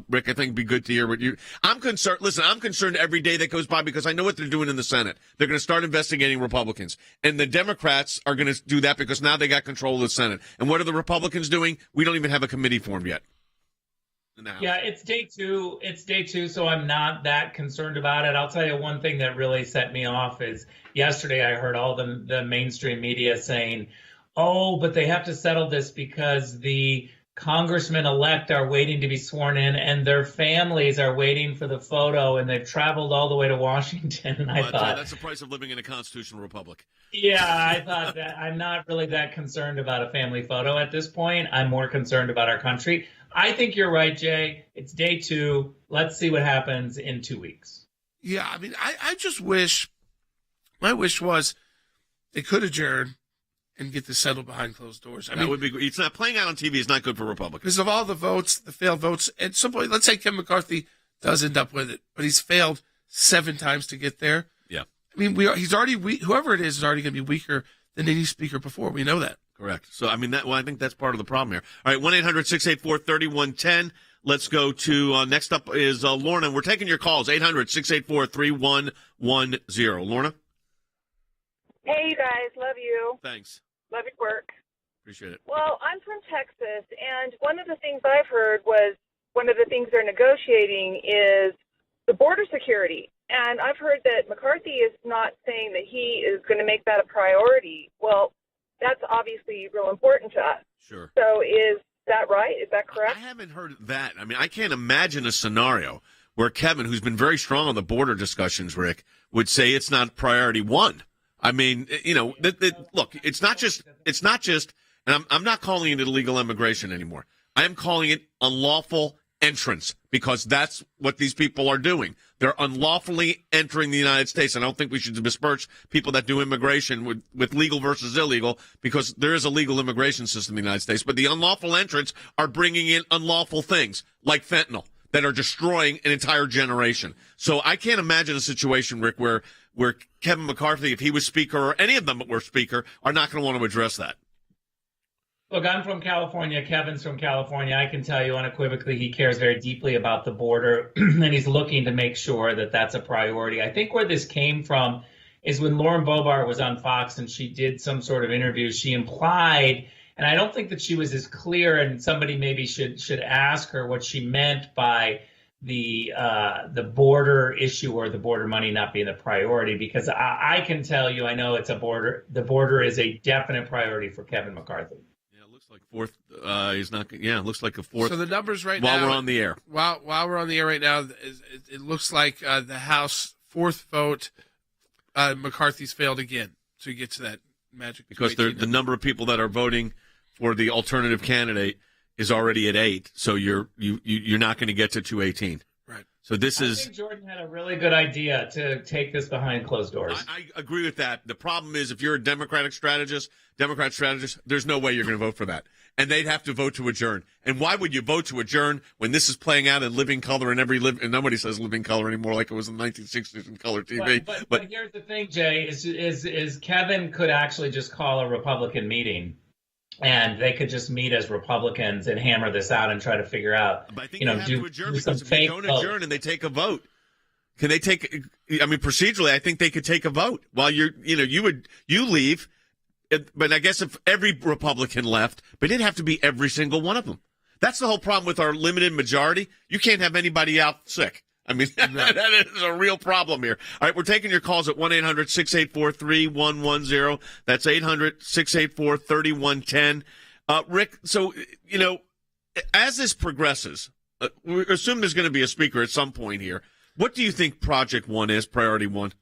Rick. I think it'd be good to hear what you. I'm concerned. Listen, I'm concerned every day that goes by because I know what they're doing in the Senate. They're going to start investigating Republicans, and the Democrats are going to do that because now they got control of the Senate. And what are the Republicans doing? We don't even have a committee formed yet. Yeah, it's day two, so I'm not that concerned about it. I'll tell you one thing that really set me off is yesterday I heard all the mainstream media saying, oh, but they have to settle this because the congressmen-elect are waiting to be sworn in and their families are waiting for the photo and they've traveled all the way to Washington. And I thought that's the price of living in a constitutional republic. Yeah, I thought that I'm not really that concerned about a family photo at this point. I'm more concerned about our country. I think you're right, Jay. It's day 2. Let's see what happens in 2 weeks. Yeah, I mean, I just wish, my wish was they could adjourn and get this settled behind closed doors. That would be good. It's not playing out on TV. It's not good for Republicans. Because of all the votes, the failed votes, at some point, let's say Kevin McCarthy does end up with it, but he's failed 7 times to get there. Yeah. I mean, he's already whoever it is already going to be weaker than any speaker before. We know that. Correct. So, I mean, I think that's part of the problem here. All right, 1-800-684-3110. Let's go to next up is Lorna. We're taking your calls, 800-684-3110. Lorna? Hey, you guys. Love you. Thanks. Love your work. Appreciate it. Well, I'm from Texas, and one of the things I've heard was one of the things they're negotiating is the border security. And I've heard that McCarthy is not saying that he is going to make that a priority. Well, that's obviously real important to us. Sure. So is that right? Is that correct? I haven't heard that. I mean, I can't imagine a scenario where Kevin, who's been very strong on the border discussions, Rick, would say it's not priority 1. I mean, look, it's not just, and I'm not calling it illegal immigration anymore. I am calling it unlawful entrance because that's what these people are doing. They're unlawfully entering the United States. And I don't think we should besmirch people that do immigration with legal versus illegal because there is a legal immigration system in the United States. But the unlawful entrants are bringing in unlawful things like fentanyl that are destroying an entire generation. So I can't imagine a situation, Rick, where Kevin McCarthy, if he was speaker or any of them were speaker, are not going to want to address that. Look, I'm from California. Kevin's from California. I can tell you unequivocally he cares very deeply about the border, and he's looking to make sure that that's a priority. I think where this came from is when Lauren Boebert was on Fox and she did some sort of interview, she implied, and I don't think that she was as clear, and somebody maybe should ask her what she meant by the border issue or the border money not being the priority, because I can tell you, I know it's the border is a definite priority for Kevin McCarthy. Like fourth, he's not. Yeah, it looks like a fourth. So the numbers right now, while we're on the air. While we're on the air right now, it looks like the House 4th vote, McCarthy's failed again. So you get to that magic. Because the number of people that are voting for the alternative candidate is already at 8. So you're not going to get to 218. Right. So I think Jordan had a really good idea to take this behind closed doors. I agree with that. The problem is if you're a Democrat strategist, there's no way you're going to vote for that. And they'd have to vote to adjourn. And why would you vote to adjourn when this is playing out in living color and nobody says living color anymore like it was in the 1960s in color TV. But here's the thing, Jay, is Kevin could actually just call a Republican meeting. And they could just meet as Republicans and hammer this out and try to figure out, but I think you have to adjourn because if you don't adjourn and they take a vote, can they take? I mean, procedurally, I think they could take a vote while you leave. But I guess if every Republican left, but it'd have to be every single one of them. That's the whole problem with our limited majority. You can't have anybody out sick. I mean, that is a real problem here. All right, we're taking your calls at 1-800-684-3110. That's 800-684-3110. Rick, so, as this progresses, we assume there's going to be a speaker at some point here. What do you think Project One is, Priority One?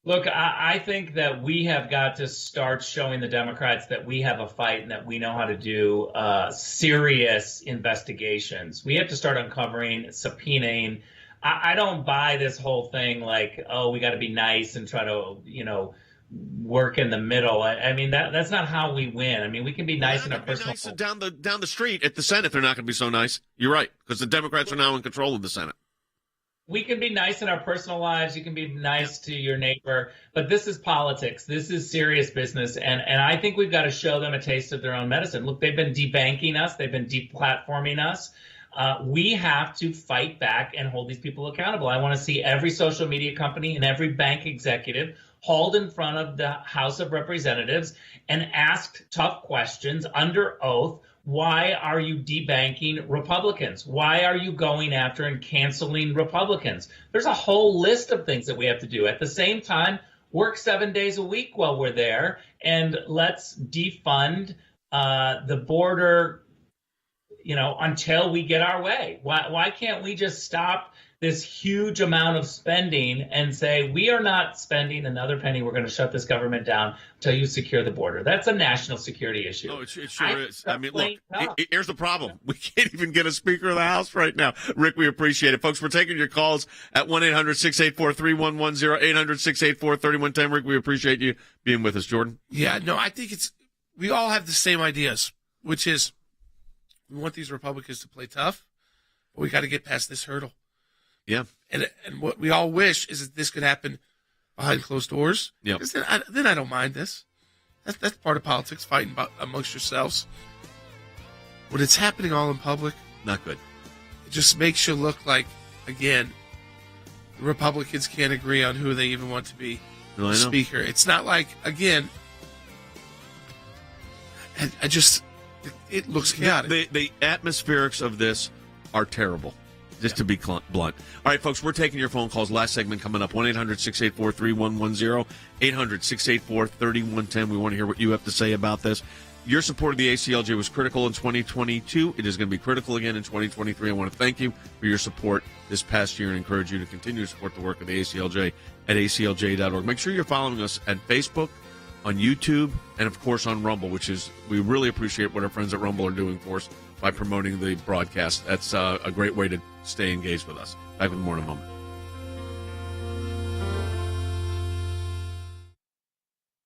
Look, I think that we have got to start showing the Democrats that we have a fight and that we know how to do serious investigations. We have to start uncovering, subpoenaing. I don't buy this whole thing like, oh, we got to be nice and try to, work in the middle. I mean, that's not how we win. I mean, we can be nice in our personal. Nice down the street at the Senate, they're not going to be so nice. You're right, because the Democrats are now in control of the Senate. We can be nice in our personal lives. You can be nice to your neighbor, but this is politics. This is serious business, and I think we've got to show them a taste of their own medicine. Look, they've been debanking us. They've been deplatforming us. We have to fight back and hold these people accountable. I want to see every social media company and every bank executive hauled in front of the House of Representatives and asked tough questions under oath. Why are you debanking Republicans? Why are you going after and canceling Republicans? There's a whole list of things that we have to do. At the same time, work 7 days a week while we're there, and let's defund the border, until we get our way. Why can't we just stop this huge amount of spending and say, we are not spending another penny. We're going to shut this government down until you secure the border. That's a national security issue. Oh, it sure is. I mean, look, here's the problem. We can't even get a Speaker of the House right now. Rick, we appreciate it. Folks, we're taking your calls at 1-800-684-3110, 800-684-3110. Rick, we appreciate you being with us. Jordan? Yeah, no, I think we all have the same ideas, which is we want these Republicans to play tough, but we got to get past this hurdle. Yeah. And what we all wish is that this could happen behind closed doors. Yeah. Then I don't mind this. That's part of politics, fighting amongst yourselves. When it's happening all in public, not good. It just makes you look like, again, the Republicans can't agree on who they even want to be the speaker. It's not like, again, it looks chaotic. The atmospherics of this are terrible. Just to be blunt. All right, folks, we're taking your phone calls. Last segment coming up, 1-800-684-3110, 800-684-3110. We want to hear what you have to say about this. Your support of the ACLJ was critical in 2022. It is going to be critical again in 2023. I want to thank you for your support this past year and encourage you to continue to support the work of the ACLJ at aclj.org. Make sure you're following us at Facebook, on YouTube, and, of course, on Rumble, we really appreciate what our friends at Rumble are doing for us by promoting the broadcast. That's a great way to stay engaged with us. Back with more in a moment.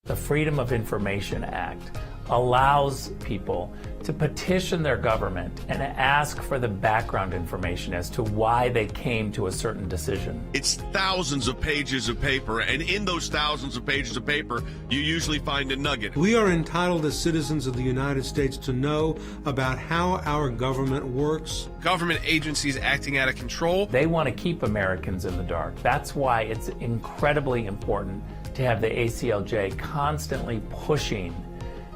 The Freedom of Information Act allows people to petition their government and ask for the background information as to why they came to a certain decision. It's thousands of pages of paper, and in those thousands of pages of paper, you usually find a nugget. We are entitled as citizens of the United States to know about how our government works. Government agencies acting out of control. They want to keep Americans in the dark. That's why it's incredibly important to have the ACLJ constantly pushing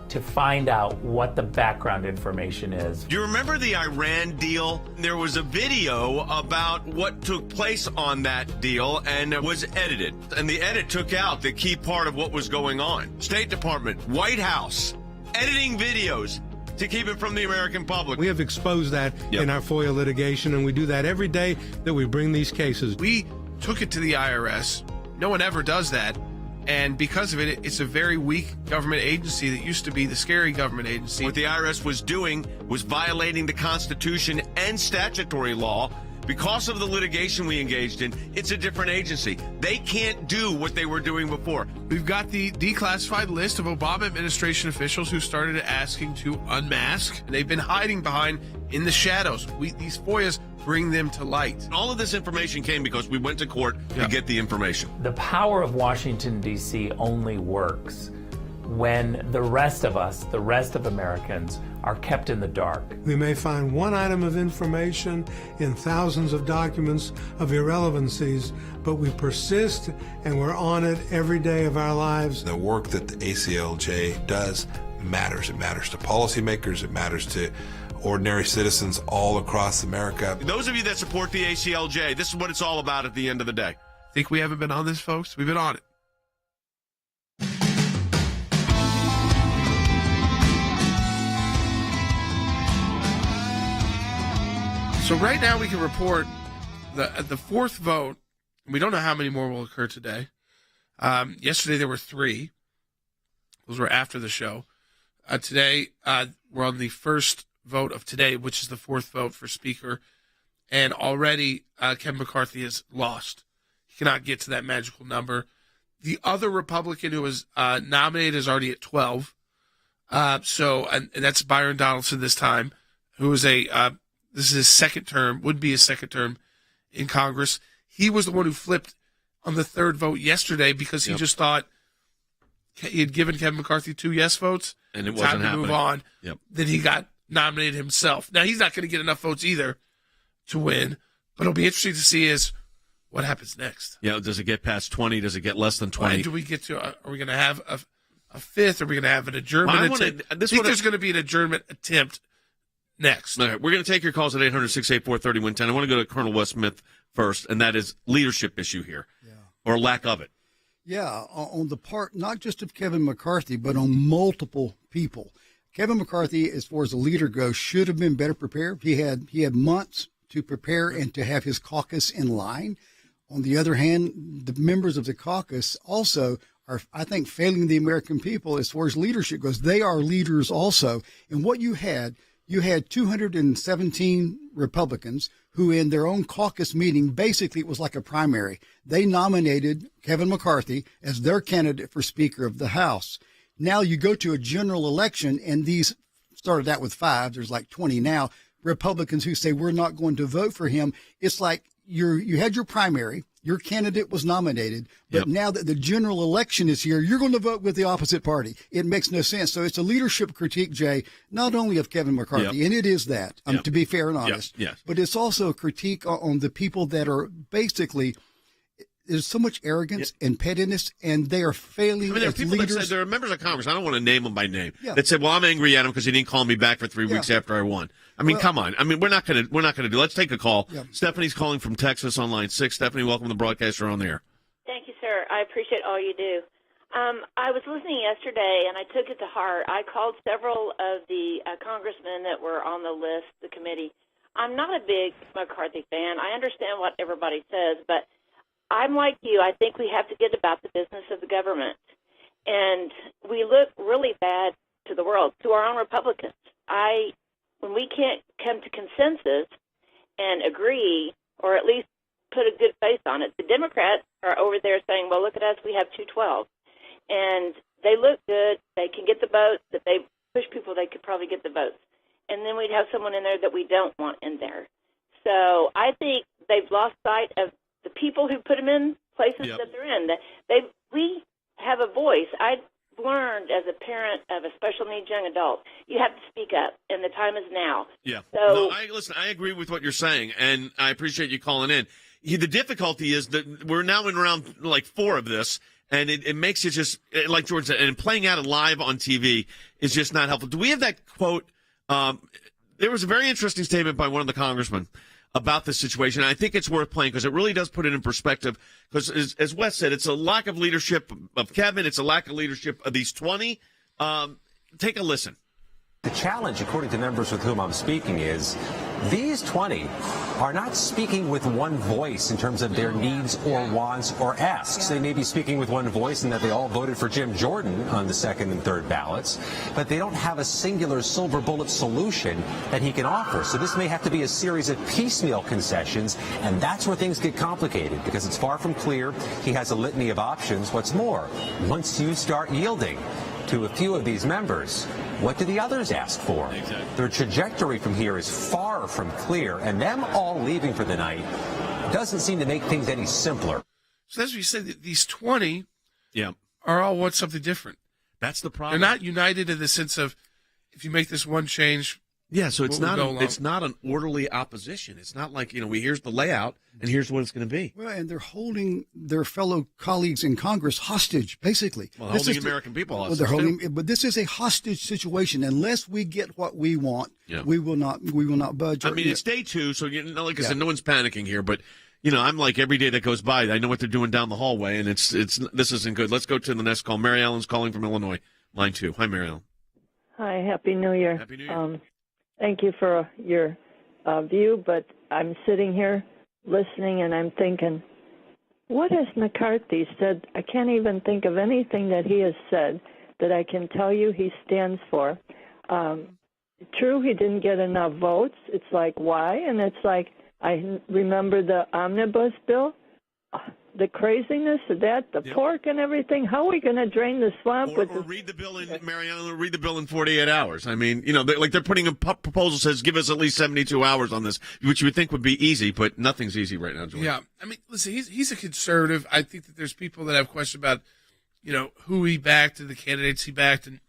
to find out what the background information is. Do you remember the Iran deal? There was a video about what took place on that deal, and it was edited. And the edit took out the key part of what was going on. State Department, White House, editing videos to keep it from the American public. We have exposed that in our FOIA litigation, and we do that every day that we bring these cases. We took it to the IRS. No one ever does that. And because of it, it's a very weak government agency that used to be the scary government agency. What the IRS was doing was violating the Constitution and statutory law. Because of the litigation we engaged in, it's a different agency. They can't do what they were doing before. We've got the declassified list of Obama administration officials who started asking to unmask. They've been hiding behind in the shadows. These FOIAs bring them to light. All of this information came because we went to court to get the information. The power of Washington, D.C. only works when the rest of us, the rest of Americans, are kept in the dark. We may find one item of information in thousands of documents of irrelevancies, but we persist and we're on it every day of our lives. The work that the ACLJ does matters. It matters to policymakers. It matters to ordinary citizens all across America. Those of you that support the ACLJ, this is what it's all about at the end of the day. Think we haven't been on this, folks? We've been on it. So right now we can report the fourth vote. We don't know how many more will occur today. Yesterday there were 3. Those were after the show. Today we're on the first vote of today, which is the fourth vote for Speaker. And already Kevin McCarthy has lost. He cannot get to that magical number. The other Republican who was nominated is already at 12. And that's Byron Donaldson this time, who is this is his second term, would be his second term in Congress. He was the one who flipped on the third vote yesterday because he just thought he had given Kevin McCarthy 2 yes votes. And it wasn't time to happening. Move on. Yep. Then he got nominated himself. Now, he's not going to get enough votes either to win, but it'll be interesting to see what happens next. Yeah, does it get past 20? Does it get less than 20? When do we get to? Are we going to have a fifth? Are we going to have an adjournment? I think there's going to be an adjournment attempt next. All right, we're going to take your calls at 800-684-3110. I want to go to Colonel Wes Smith first, and that is leadership issue here, or lack of it. Yeah, on the part not just of Kevin McCarthy, but on multiple people. Kevin McCarthy, as far as a leader goes, should have been better prepared. He had months to prepare and to have his caucus in line. On the other hand, the members of the caucus also are, I think, failing the American people as far as leadership goes. They are leaders also. And what you had 217 Republicans who in their own caucus meeting, basically it was like a primary. They nominated Kevin McCarthy as their candidate for Speaker of the House. Now you go to a general election, and these started out with 5. There's like 20 now. Republicans who say we're not going to vote for him. It's like you had your primary. Your candidate was nominated, but now that the general election is here, you're going to vote with the opposite party. It makes no sense. So it's a leadership critique, Jay, not only of Kevin McCarthy, and it is that, to be fair and honest, but it's also a critique on the people that are basically, there's so much arrogance and pettiness, and they are failing there are as people leaders. that said, there are members of Congress, I don't want to name them by name, that said, well, I'm angry at him because he didn't call me back for 3 weeks after I won. I mean, come on. I mean, we're not going to do. Let's take a call. Stephanie's calling from Texas on line 6. Stephanie, welcome to the broadcast. You're on the air. Thank you, sir. I appreciate all you do. I was listening yesterday, and I took it to heart. I called several of the congressmen that were on the list, the committee. I'm not a big McCarthy fan. I understand what everybody says, but I'm like you. I think we have to get about the business of the government. And we look really bad to the world, to our own Republicans. When we can't come to consensus and agree, or at least put a good face on it, the Democrats are over there saying, well, look at us, we have 212. And they look good. They can get the votes. If they push people, they could probably get the votes. And then we'd have someone in there that we don't want in there. So I think they've lost sight of the people who put them in places that they're in. We have a voice. I learned as a parent of a special needs young adult, you have to speak up, and the time is now. Yeah. So, I agree with what you're saying, and I appreciate you calling in. The difficulty is that we're now in round like 4 of this, and it makes it just, like George said, and playing out live on TV is just not helpful. Do we have that quote? There was a very interesting statement by one of the congressmen about this situation. I think it's worth playing because it really does put it in perspective. Because as Wes said, it's a lack of leadership of Kevin. It's a lack of leadership of these 20. Take a listen. The challenge, according to members with whom I'm speaking, is these 20 are not speaking with one voice in terms of their needs or wants or asks. They may be speaking with one voice in that they all voted for Jim Jordan on the second and third ballots, but they don't have a singular silver bullet solution that he can offer. So this may have to be a series of piecemeal concessions, and that's where things get complicated because it's far from clear he has a litany of options. What's more, once you start yielding to a few of these members, what do the others ask for? Exactly. Their trajectory from here is far from clear, and them all leaving for the night doesn't seem to make things any simpler. So as we said, these 20 are all want something different. That's the problem. They're not united in the sense of if you make this one change, Yeah, so it's what would go not along. it's not an orderly opposition. It's not like, here's the layout and here's what it's going to be. Well, and they're holding their fellow colleagues in Congress hostage, basically. Well, holding American people hostage. Well, they're holding, but this is a hostage situation. Unless we get what we want, we will not budge. I mean, it's day 2, so like I said, no one's panicking here, but I'm like every day that goes by, I know what they're doing down the hallway, and this isn't good. Let's go to the next call. Mary Ellen's calling from Illinois, line 2. Hi, Mary Ellen. Hi, Happy New Year. Happy New Year. Thank you for your view, but I'm sitting here listening and I'm thinking, what has McCarthy said? I can't even think of anything that he has said that I can tell you he stands for. True, he didn't get enough votes. It's like, why? And it's like, I remember the omnibus bill, the craziness of that, the pork and everything. How are we going to drain the swamp? Or read the bill in, Mariana, read the bill in 48 hours. I mean, they're putting a proposal says give us at least 72 hours on this, which you would think would be easy, but nothing's easy right now, George. Yeah, I mean, listen, he's a conservative. I think that there's people that have questions about, who he backed and the candidates he backed, and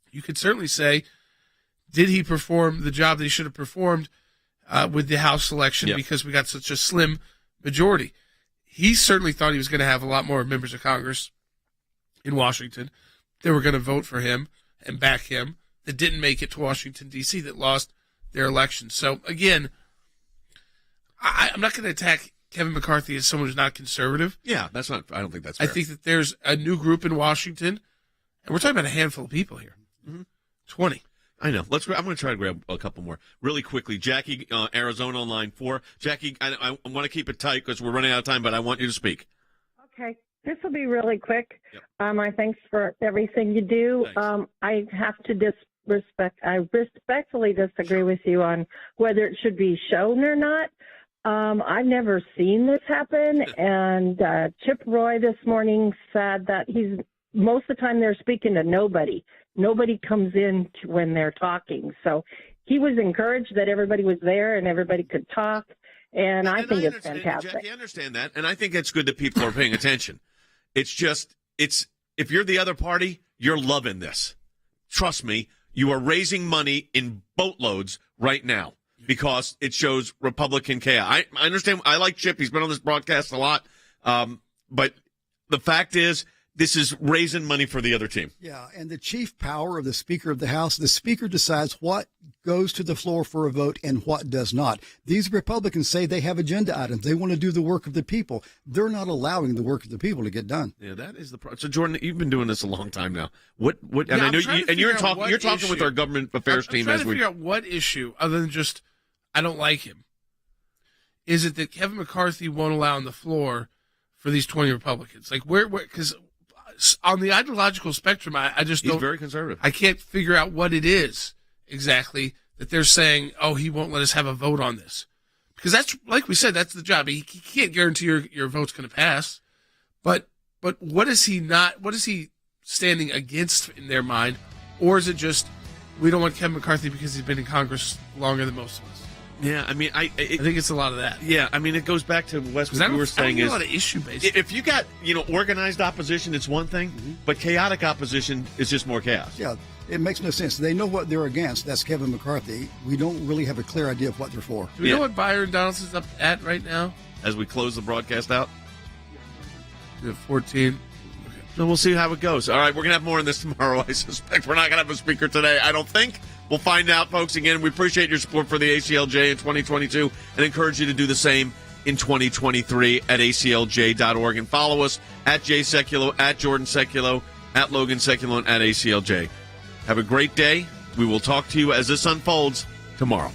you could certainly say, did he perform the job that he should have performed with the House election because we got such a slim majority? He certainly thought he was going to have a lot more members of Congress in Washington that were going to vote for him and back him that didn't make it to Washington, D.C., that lost their election. So, again, I'm not going to attack Kevin McCarthy as someone who's not conservative. Yeah, I don't think that's fair. I think that there's a new group in Washington, and we're talking about a handful of people here. 20. I know. I'm going to try to grab a couple more really quickly. Jackie, Arizona on line 4. Jackie, I want to keep it tight because we're running out of time, but I want you to speak. Okay. This will be really quick. I thanks for everything you do. I have to respectfully disagree with you on whether it should be shown or not. I've never seen this happen, and Chip Roy this morning said that most of the time they're speaking to nobody. Nobody comes in when they're talking. So he was encouraged that everybody was there and everybody could talk, and I think it's fantastic. Jackie, I understand that, and I think it's good that people are paying attention. It's just, if you're the other party, you're loving this. Trust me, you are raising money in boatloads right now because it shows Republican chaos. I understand. I like Chip. He's been on this broadcast a lot. But the fact is, this is raising money for the other team. Yeah, and the chief power of the Speaker of the House, the Speaker decides what goes to the floor for a vote and what does not. These Republicans say they have agenda items. They want to do the work of the people. They're not allowing the work of the people to get done. Yeah, that is the problem. So, Jordan, you've been doing this a long time now. What? And Yeah, I know you're talking with our government affairs team I'm trying to figure out what issue, other than just I don't like him, is it that Kevin McCarthy won't allow on the floor for these 20 Republicans? Like where? Because on the ideological spectrum, I just don't. He's very conservative. I can't figure out what it is exactly that they're saying. Oh, he won't let us have a vote on this, because that's, like we said, that's the job. He can't guarantee your vote's going to pass, but what is he not? What is he standing against in their mind, or is it just we don't want Kevin McCarthy because he's been in Congress longer than most of us? Yeah, I mean, I think it's a lot of that. Yeah, I mean, it goes back to Wes, what you were saying is a lot of issue based. If you got organized opposition, it's one thing, but chaotic opposition is just more chaos. Yeah, it makes no sense. They know what they're against. That's Kevin McCarthy. We don't really have a clear idea of what they're for. Do we know what Byron Donaldson's up at right now? As we close the broadcast out, 14. So we'll see how it goes. All right, we're going to have more on this tomorrow. I suspect we're not going to have a speaker today, I don't think. We'll find out, folks. Again, we appreciate your support for the ACLJ in 2022 and encourage you to do the same in 2023 at aclj.org. And follow us at Jay Sekulow, at Jordan Sekulow, at Logan Sekulow, and at ACLJ. Have a great day. We will talk to you as this unfolds tomorrow.